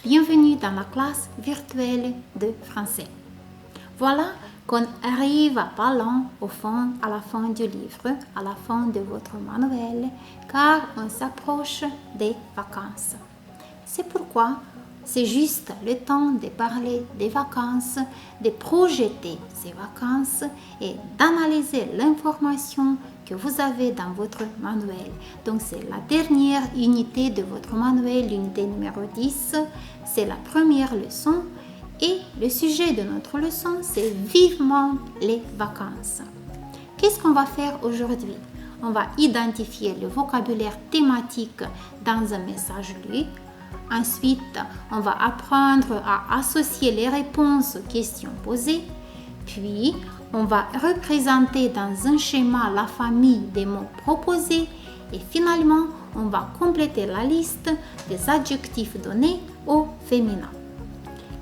bienvenue dans la classe virtuelle de français. Voilà qu'on arrive à parlant à la fin du livre, à la fin de votre manuel, car on s'approche des vacances. C'est pourquoi c'est juste le temps de parler des vacances, de projeter ces vacances et d'analyser l'information que vous avez dans votre manuel. Donc c'est la dernière unité de votre manuel, l'unité numéro 10. C'est la première leçon et le sujet de notre leçon, c'est vivement les vacances. Qu'est-ce qu'on va faire aujourd'hui? On va identifier le vocabulaire thématique dans un message lu. Ensuite, on va apprendre à associer les réponses aux questions posées. Puis, on va représenter dans un schéma la famille des mots proposés. Et finalement, on va compléter la liste des adjectifs donnés au féminin.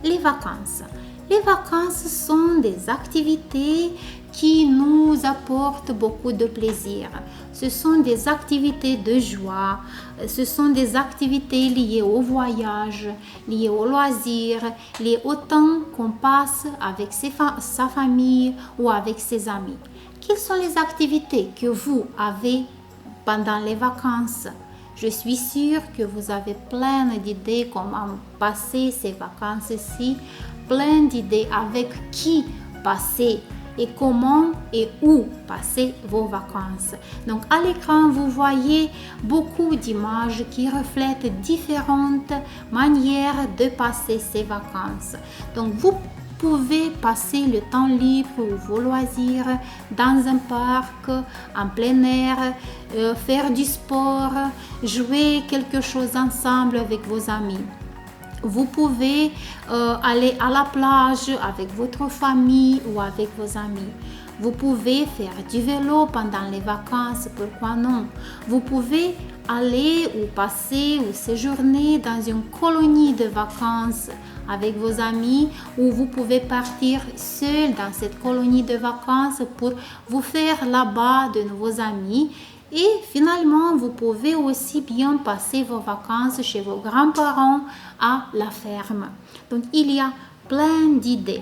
Les vacances. Les vacances sont des activités qui nous apportent beaucoup de plaisir. Ce sont des activités de joie, ce sont des activités liées au voyage, liées au loisir, liées au temps qu'on passe avec sa famille ou avec ses amis. Quelles sont les activités que vous avez pendant les vacances? Je suis sûre que vous avez plein d'idées comment passer ces vacances-ci, plein d'idées avec qui passer et comment et où passer vos vacances. Donc à l'écran, vous voyez beaucoup d'images qui reflètent différentes manières de passer ces vacances. Donc vous pouvez passer le temps libre ou vos loisirs dans un parc, en plein air, faire du sport, jouer quelque chose ensemble avec vos amis. Vous pouvez aller à la plage avec votre famille ou avec vos amis. Vous pouvez faire du vélo pendant les vacances, pourquoi non? Vous pouvez aller ou passer ou séjourner dans une colonie de vacances avec vos amis, ou vous pouvez partir seul dans cette colonie de vacances pour vous faire là-bas de nouveaux amis. Et finalement, vous pouvez aussi bien passer vos vacances chez vos grands-parents à la ferme. Donc, il y a plein d'idées.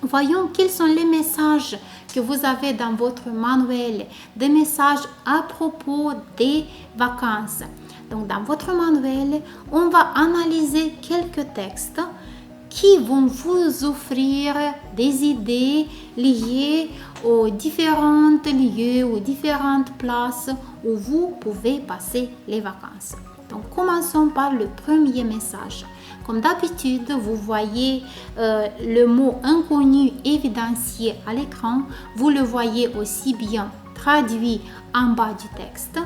Voyons quels sont les messages que vous avez dans votre manuel, des messages à propos des vacances. Donc, dans votre manuel, on va analyser quelques textes qui vont vous offrir des idées liées aux différents lieux, aux différentes places où vous pouvez passer les vacances. Donc, commençons par le premier message. Comme d'habitude, vous voyez le mot inconnu évidencié à l'écran. Vous le voyez aussi bien traduit en bas du texte.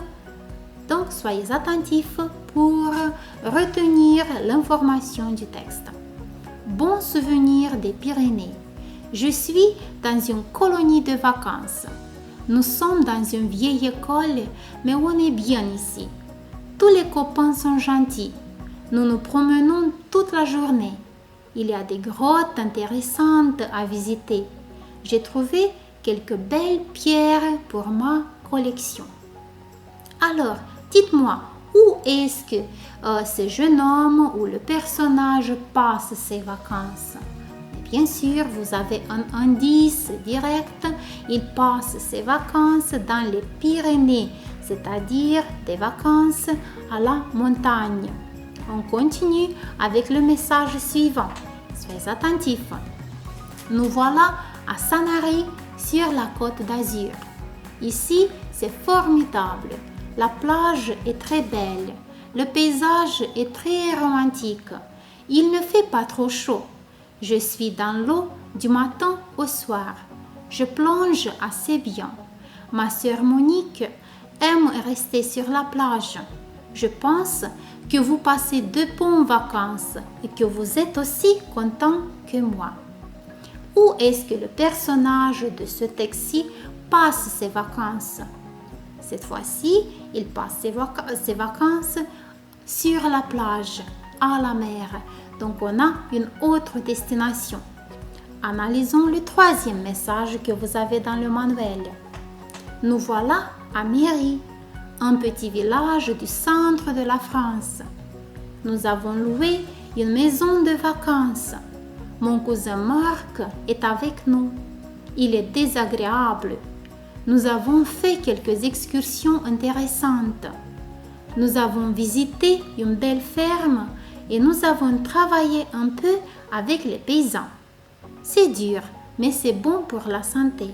Donc, soyez attentifs pour retenir l'information du texte. Bon souvenir des Pyrénées. Je suis dans une colonie de vacances. Nous sommes dans une vieille école, mais on est bien ici. Tous les copains sont gentils. Nous nous promenons toute la journée. Il y a des grottes intéressantes à visiter. J'ai trouvé quelques belles pierres pour ma collection. Alors, dites-moi, où est-ce que ce jeune homme ou le personnage passe ses vacances? Bien sûr, vous avez un indice direct. Il passe ses vacances dans les Pyrénées, c'est-à-dire des vacances à la montagne. On continue avec le message suivant. Soyez attentifs. Nous voilà à Sanary sur la côte d'Azur. Ici, c'est formidable. La plage est très belle. Le paysage est très romantique. Il ne fait pas trop chaud. Je suis dans l'eau du matin au soir. Je plonge assez bien. Ma sœur Monique aime rester sur la plage. Je pense que vous passez de bonnes vacances et que vous êtes aussi content que moi. Où est-ce que le personnage de ce texte-ci passe ses vacances? Cette fois-ci, il passe ses vacances sur la plage, à la mer. Donc, on a une autre destination. Analysons le troisième message que vous avez dans le manuel. Nous voilà à Méry, un petit village du centre de la France. Nous avons loué une maison de vacances. Mon cousin Marc est avec nous. Il est désagréable. Nous avons fait quelques excursions intéressantes. Nous avons visité une belle ferme et nous avons travaillé un peu avec les paysans. C'est dur, mais c'est bon pour la santé.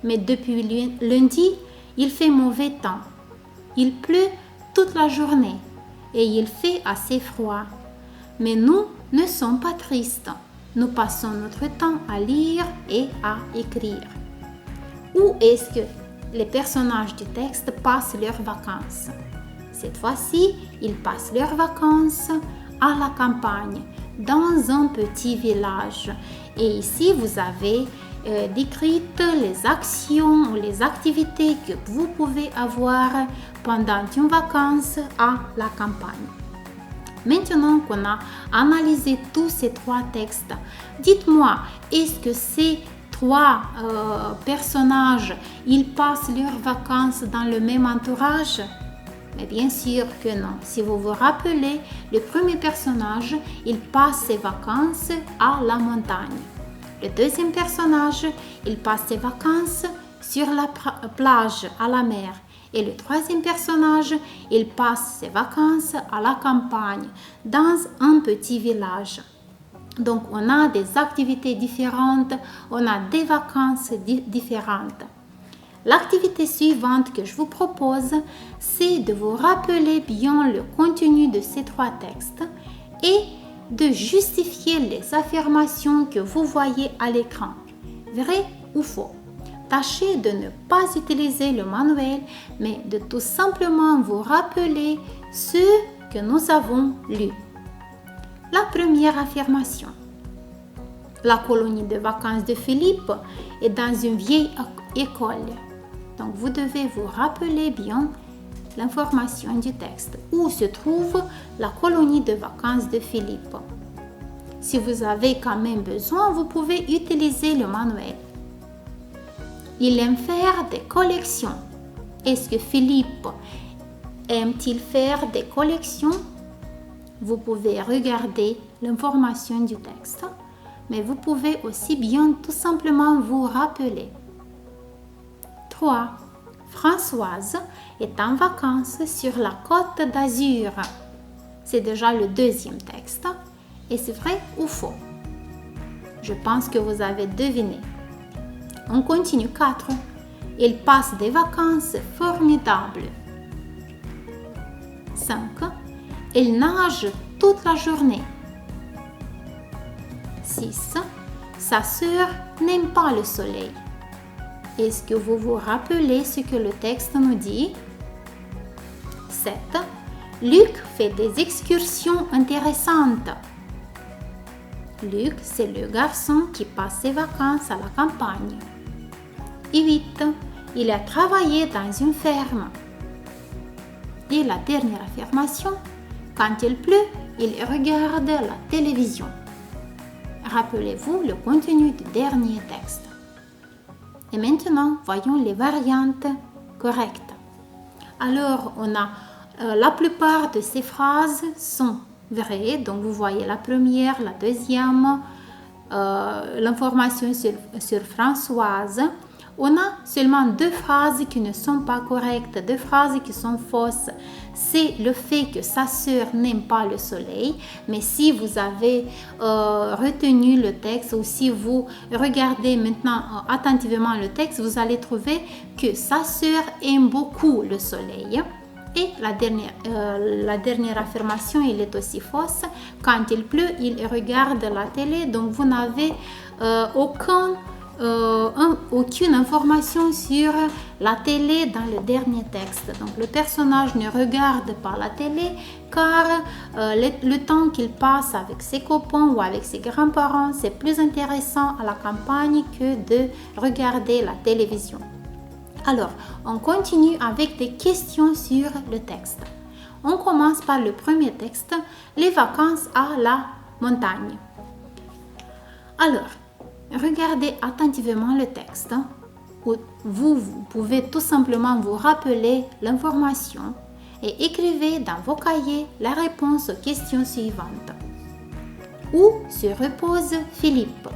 Mais depuis lundi, il fait mauvais temps. Il pleut toute la journée et il fait assez froid. Mais nous ne sommes pas tristes. Nous passons notre temps à lire et à écrire. Où est-ce que les personnages du texte passent leurs vacances? Cette fois-ci, ils passent leurs vacances à la campagne, dans un petit village. Et ici, vous avez décrites les actions ou les activités que vous pouvez avoir pendant une vacance à la campagne. Maintenant qu'on a analysé tous ces trois textes, dites-moi, est-ce que ces trois personnages, ils passent leurs vacances dans le même entourage? Mais bien sûr que non. Si vous vous rappelez, le premier personnage, il passe ses vacances à la montagne. Le deuxième personnage, il passe ses vacances sur la plage, à la mer. Et le troisième personnage, il passe ses vacances à la campagne, dans un petit village. Donc, on a des activités différentes, on a des vacances différentes. L'activité suivante que je vous propose, c'est de vous rappeler bien le contenu de ces trois textes et de justifier les affirmations que vous voyez à l'écran, vrai ou faux. Tâchez de ne pas utiliser le manuel, mais de tout simplement vous rappeler ce que nous avons lu. La première affirmation. La colonie de vacances de Philippe est dans une vieille école. Donc, vous devez vous rappeler bien l'information du texte. Où se trouve la colonie de vacances de Philippe? Si vous avez quand même besoin, vous pouvez utiliser le manuel. Il aime faire des collections. Est-ce que Philippe aime-t-il faire des collections? Vous pouvez regarder l'information du texte, mais vous pouvez aussi bien tout simplement vous rappeler. 3. Françoise est en vacances sur la côte d'Azur. C'est déjà le deuxième texte. Et c'est vrai ou faux? Je pense que vous avez deviné. On continue. 4. Il passe des vacances formidables. 5. Il nage toute la journée. 6. Sa sœur n'aime pas le soleil. Est-ce que vous vous rappelez ce que le texte nous dit? 7. Luc fait des excursions intéressantes. Luc, c'est le garçon qui passe ses vacances à la campagne. Et 8. Il a travaillé dans une ferme. Et la dernière affirmation, quand il pleut, il regarde la télévision. Rappelez-vous le contenu du dernier texte. Et maintenant, voyons les variantes correctes. Alors, on a la plupart de ces phrases sont vraies. Donc, vous voyez la première, la deuxième, l'information sur Françoise. On a seulement 2 phrases qui ne sont pas correctes, 2 phrases qui sont fausses. C'est le fait que sa sœur n'aime pas le soleil. Mais si vous avez retenu le texte ou si vous regardez maintenant attentivement le texte, vous allez trouver que sa sœur aime beaucoup le soleil. Et la dernière affirmation, elle est aussi fausse. Quand il pleut, il regarde la télé. Donc, vous n'avez aucune information sur la télé dans le dernier texte. Donc, le personnage ne regarde pas la télé car le temps qu'il passe avec ses copains ou avec ses grands-parents, c'est plus intéressant à la campagne que de regarder la télévision. Alors, on continue avec des questions sur le texte. On commence par le premier texte, les vacances à la montagne. Alors, regardez attentivement le texte. Vous pouvez tout simplement vous rappeler l'information et écrivez dans vos cahiers la réponse aux questions suivantes. Où se repose Philippe?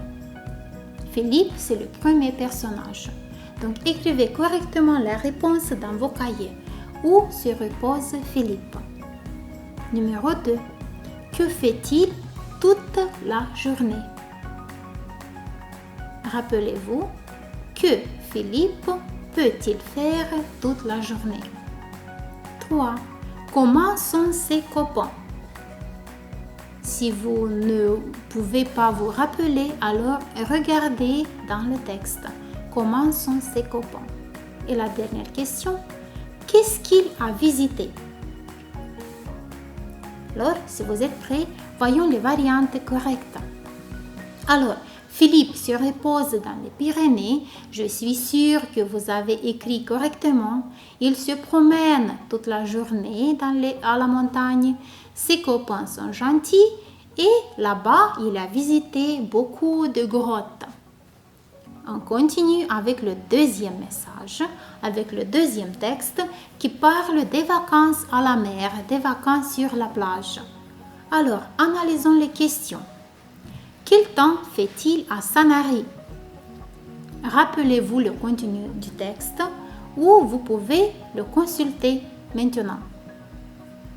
Philippe, c'est le premier personnage. Donc, écrivez correctement la réponse dans vos cahiers. Où se repose Philippe? Numéro 2. Que fait-il toute la journée? Rappelez-vous, que Philippe peut-il faire toute la journée? 3. Comment sont ses copains? Si vous ne pouvez pas vous rappeler, alors regardez dans le texte. Comment sont ses copains? Et la dernière question, qu'est-ce qu'il a visité? Alors, si vous êtes prêts, voyons les variantes correctes. Alors, Philippe se repose dans les Pyrénées. Je suis sûre que vous avez écrit correctement. Il se promène toute la journée à la montagne. Ses copains sont gentils et là-bas, il a visité beaucoup de grottes. On continue avec le deuxième message, avec le deuxième texte qui parle des vacances à la mer, des vacances sur la plage. Alors, analysons les questions. Quel temps fait-il à Sanary? Rappelez-vous le contenu du texte ou vous pouvez le consulter maintenant.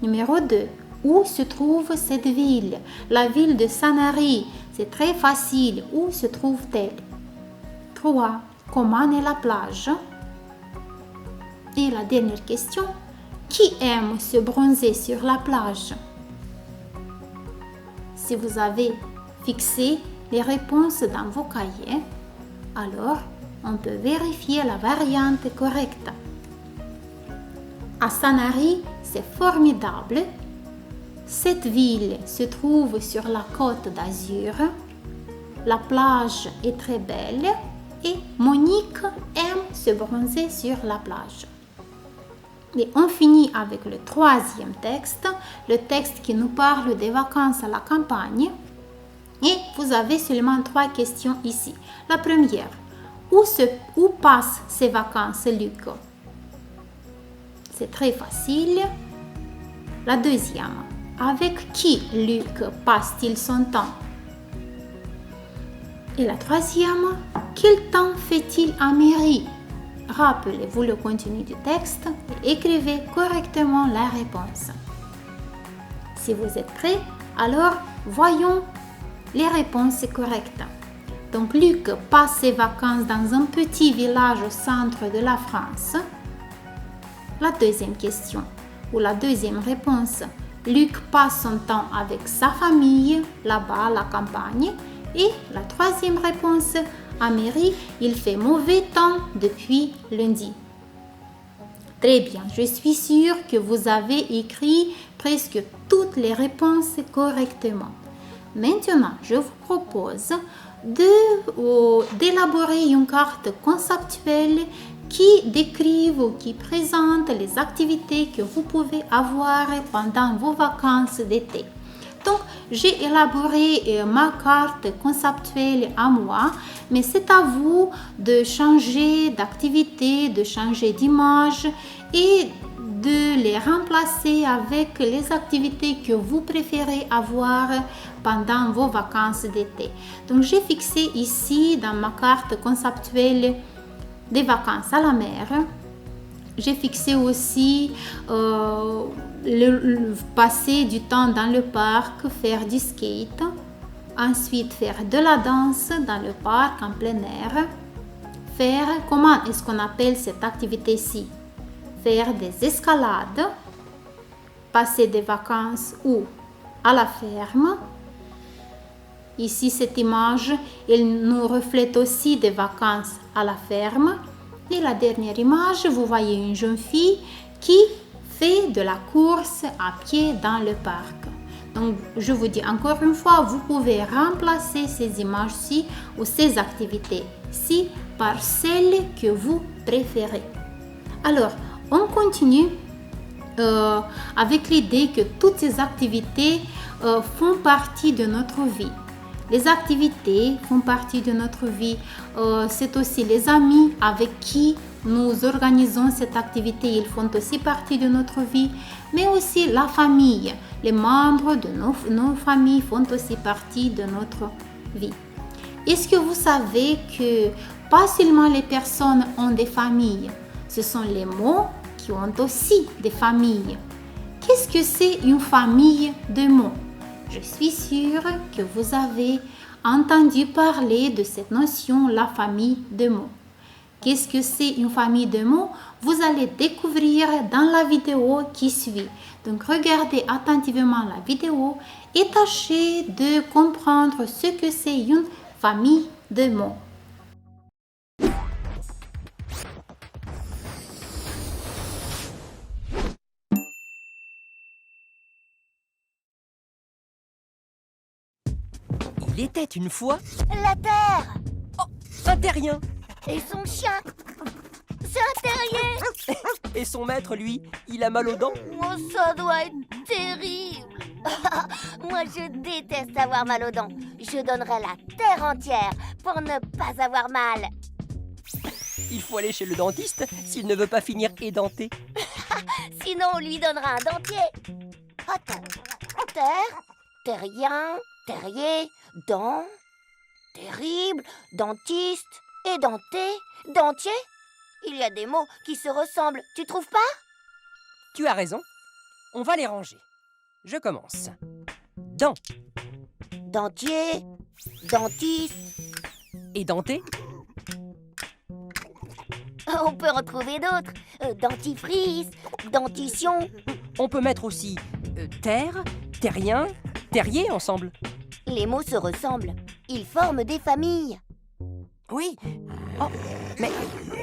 Numéro 2. Où se trouve cette ville? La ville de Sanary. C'est très facile. Où se trouve-t-elle? 3. Comment est la plage? Et la dernière question. Qui aime se bronzer sur la plage? Si vous avez fixé les réponses dans vos cahiers, alors on peut vérifier la variante correcte. À Sanary, c'est formidable. Cette ville se trouve sur la côte d'Azur. La plage est très belle et Monique aime se bronzer sur la plage. Et on finit avec le troisième texte, le texte qui nous parle des vacances à la campagne. Et vous avez seulement 3 questions ici. La première, où passe ses vacances Luc? C'est très facile. La deuxième, avec qui Luc passe-t-il son temps? Et la troisième, quel temps fait-il à Mairie? Rappelez-vous le contenu du texte et écrivez correctement la réponse. Si vous êtes prêts, alors voyons les réponses correctes. Donc, Luc passe ses vacances dans un petit village au centre de la France. La deuxième question, ou la deuxième réponse, Luc passe son temps avec sa famille, là-bas à la campagne. Et la troisième réponse, à Mairie, il fait mauvais temps depuis lundi. Très bien, je suis sûre que vous avez écrit presque toutes les réponses correctement. Maintenant, je vous propose d'élaborer une carte conceptuelle qui décrive ou qui présente les activités que vous pouvez avoir pendant vos vacances d'été. Donc, j'ai élaboré ma carte conceptuelle à moi, mais c'est à vous de changer d'activité, de changer d'image et de les remplacer avec les activités que vous préférez avoir pendant vos vacances d'été. Donc, j'ai fixé ici dans ma carte conceptuelle des vacances à la mer. J'ai fixé aussi passer du temps dans le parc, faire du skate, ensuite faire de la danse dans le parc en plein air, comment est-ce qu'on appelle cette activité-ci? Faire des escalades, passer des vacances ou à la ferme. Ici, cette image, elle nous reflète aussi des vacances à la ferme. Et la dernière image, vous voyez une jeune fille qui fait de la course à pied dans le parc. Donc, je vous dis encore une fois, vous pouvez remplacer ces images-ci ou ces activités-ci par celles que vous préférez. Alors, on continue avec l'idée que toutes ces activités font partie de notre vie. Les activités font partie de notre vie. C'est aussi les amis avec qui nous organisons cette activité, ils font aussi partie de notre vie, mais aussi la famille. Les membres de nos familles font aussi partie de notre vie. Est-ce que vous savez que pas seulement les personnes ont des familles, ce sont les mots qui ont aussi des familles. Qu'est-ce que c'est une famille de mots? Je suis sûre que vous avez entendu parler de cette notion, la famille de mots. Qu'est-ce que c'est une famille de mots? Vous allez découvrir dans la vidéo qui suit. Donc regardez attentivement la vidéo et tâchez de comprendre ce que c'est une famille de mots. Il était une fois La terre un terrien. et son chien. C'est un terrier. Et son maître, lui, il a mal aux dents. Oh, ça doit être terrible. Moi, je déteste avoir mal aux dents. Je donnerais la terre entière pour ne pas avoir mal. Il faut aller chez le dentiste s'il ne veut pas finir édenté. Sinon, on lui donnera un dentier. Attends. Terre, terrien, terrier, dent, terrible, dentiste, édenté, dentier. Il y a des mots qui se ressemblent, tu trouves pas? Tu as raison. On va les ranger. Je commence. Dent, Dentier, dentiste. édenté, On peut en trouver d'autres. Dentifrice, dentition. on peut mettre aussi terre, terrien, terrier ensemble. Les mots se ressemblent. Ils forment des familles. Oui. Oh, mais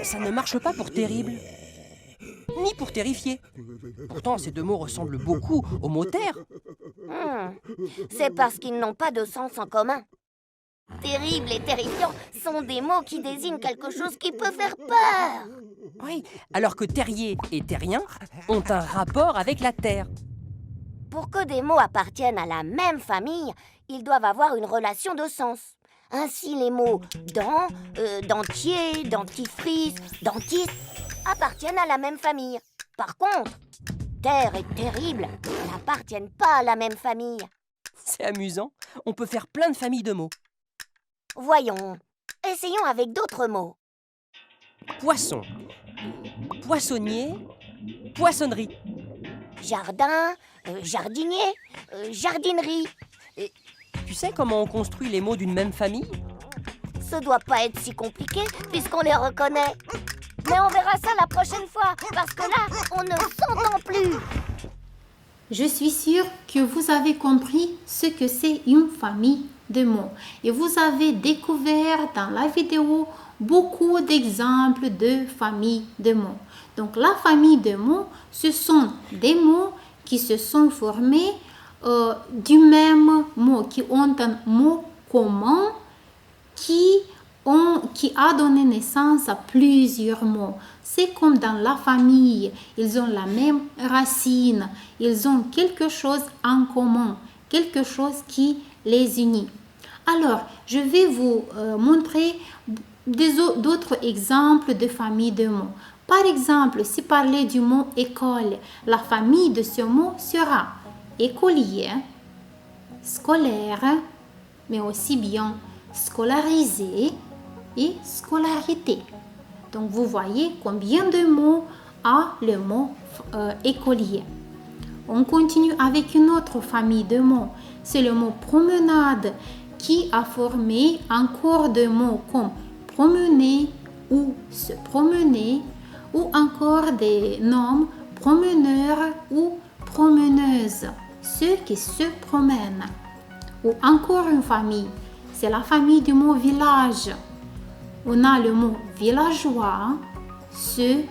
ça ne marche pas pour terrible. Ni pour terrifié. Pourtant, ces deux mots ressemblent beaucoup au mot terre. C'est parce qu'ils n'ont pas de sens en commun. Terrible et terrifiant sont des mots qui désignent quelque chose qui peut faire peur. Oui, alors que terrier et terrien ont un rapport avec la terre. Pour que des mots appartiennent à la même famille, ils doivent avoir une relation de sens. Ainsi, les mots dent, dentier, dentifrice, dentiste appartiennent à la même famille. Par contre, terre et terrible n'appartiennent pas à la même famille. C'est amusant, on peut faire plein de familles de mots. Voyons, essayons avec d'autres mots. Poisson, poissonnier, poissonnerie. Jardin, jardinier, jardinerie. Tu sais comment on construit les mots d'une même famille? Ça doit pas être si compliqué puisqu'on les reconnaît. Mais on verra ça la prochaine fois parce que là, on ne s'entend plus. Je suis sûre que vous avez compris ce que c'est une famille de mots et vous avez découvert dans la vidéo beaucoup d'exemples de familles de mots. Donc la famille de mots, ce sont des mots qui se sont formés du même mot, qui ont un mot commun qui a donné naissance à plusieurs mots. C'est comme dans la famille, ils ont la même racine, ils ont quelque chose en commun, quelque chose qui les unit. Alors, je vais vous montrer d'autres exemples de familles de mots. Par exemple, si parler du mot école, la famille de ce mot sera écolier, scolaire, mais aussi bien scolarisé et scolarité. Donc, vous voyez combien de mots a le mot écolier. On continue avec une autre famille de mots. C'est le mot promenade qui a formé encore de mots comme promener ou se promener ou encore des noms promeneurs ou promeneuses, ceux qui se promènent. Ou encore une famille, c'est la famille du mot village. On a le mot villageois, celui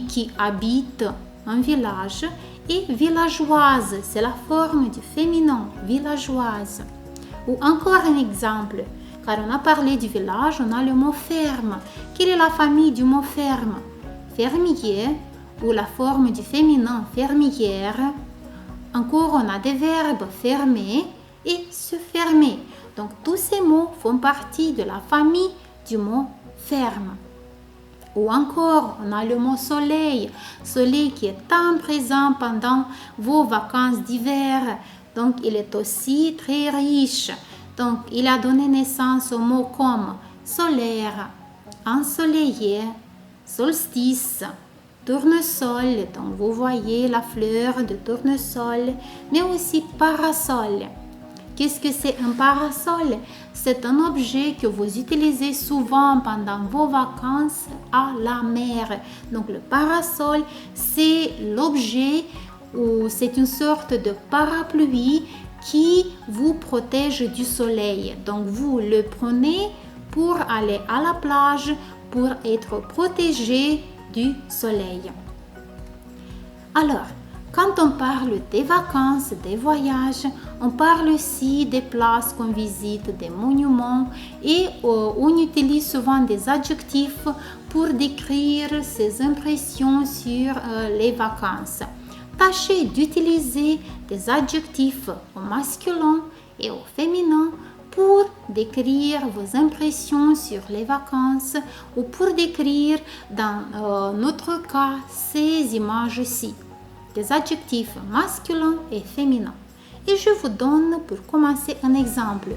qui habite un village, et villageoise, c'est la forme du féminin, villageoise. Ou encore un exemple, car on a parlé du village, on a le mot ferme. Quelle est la famille du mot ferme? Fermier, ou la forme du féminin, fermière. Encore, on a des verbes fermer et se fermer. Donc, tous ces mots font partie de la famille du mot ferme. Ou encore, on a le mot soleil. Soleil qui est tant présent pendant vos vacances d'hiver. Donc, il est aussi très riche. Donc, il a donné naissance aux mots comme solaire, ensoleillé, solstice, tournesol. Donc, vous voyez la fleur de tournesol, mais aussi parasol. Qu'est-ce que c'est un parasol? C'est un objet que vous utilisez souvent pendant vos vacances à la mer. Donc le parasol, c'est l'objet ou c'est une sorte de parapluie qui vous protège du soleil. Donc vous le prenez pour aller à la plage, pour être protégé du soleil. Alors, quand on parle des vacances, des voyages, on parle aussi des places qu'on visite, des monuments et on utilise souvent des adjectifs pour décrire ses impressions sur les vacances. Tâchez d'utiliser des adjectifs au masculin et au féminin pour décrire vos impressions sur les vacances ou pour décrire, dans notre cas, ces images-ci. Des adjectifs masculins et féminins. Et je vous donne pour commencer un exemple.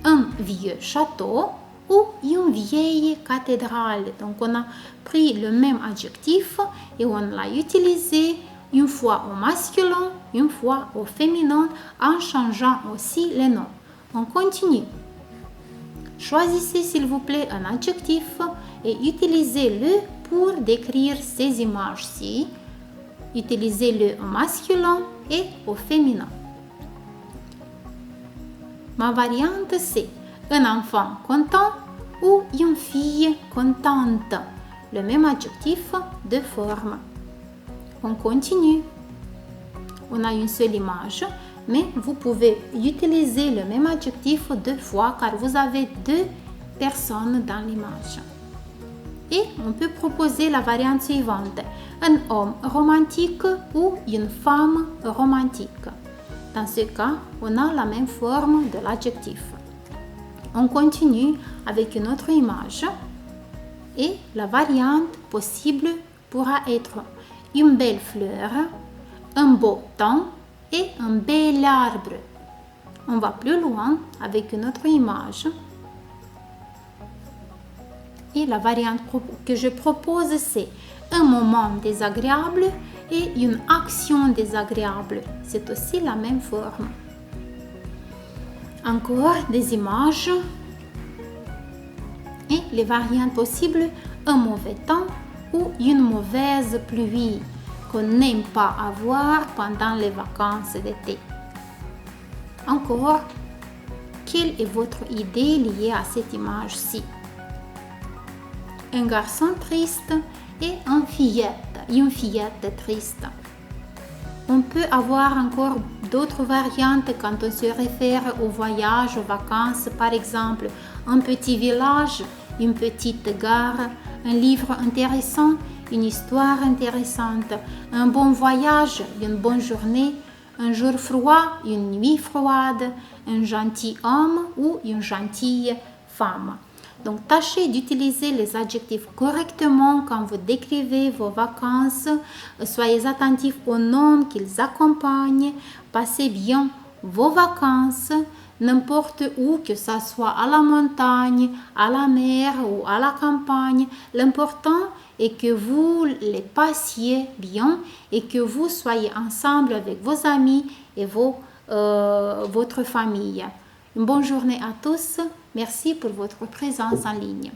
Un vieux château ou une vieille cathédrale. Donc on a pris le même adjectif et on l'a utilisé une fois au masculin, une fois au féminin en changeant aussi les noms. On continue. Choisissez s'il vous plaît un adjectif et utilisez-le pour décrire ces images-ci. Utilisez-le au masculin et au féminin. Ma variante, c'est un enfant content ou une fille contente. Le même adjectif, deux formes. On continue. On a une seule image, mais vous pouvez utiliser le même adjectif deux fois car vous avez deux personnes dans l'image. Et on peut proposer la variante suivante, un homme romantique ou une femme romantique. Dans ce cas, on a la même forme de l'adjectif. On continue avec une autre image et la variante possible pourra être une belle fleur, un beau temps et un bel arbre. On va plus loin avec une autre image. Et la variante que je propose, c'est un moment désagréable et une action désagréable. C'est aussi la même forme. Encore des images. Et les variantes possibles, un mauvais temps ou une mauvaise pluie qu'on n'aime pas avoir pendant les vacances d'été. Encore, quelle est votre idée liée à cette image-ci? Un garçon triste et une fillette triste. On peut avoir encore d'autres variantes quand on se réfère au voyage, aux vacances, par exemple un petit village, une petite gare, un livre intéressant, une histoire intéressante, un bon voyage, une bonne journée, un jour froid, une nuit froide, un gentil homme ou une gentille femme. Donc, tâchez d'utiliser les adjectifs correctement quand vous décrivez vos vacances. Soyez attentifs aux noms qu'ils accompagnent. Passez bien vos vacances, n'importe où, que ce soit à la montagne, à la mer ou à la campagne. L'important est que vous les passiez bien et que vous soyez ensemble avec vos amis et votre famille. Une bonne journée à tous. Merci pour votre présence en ligne.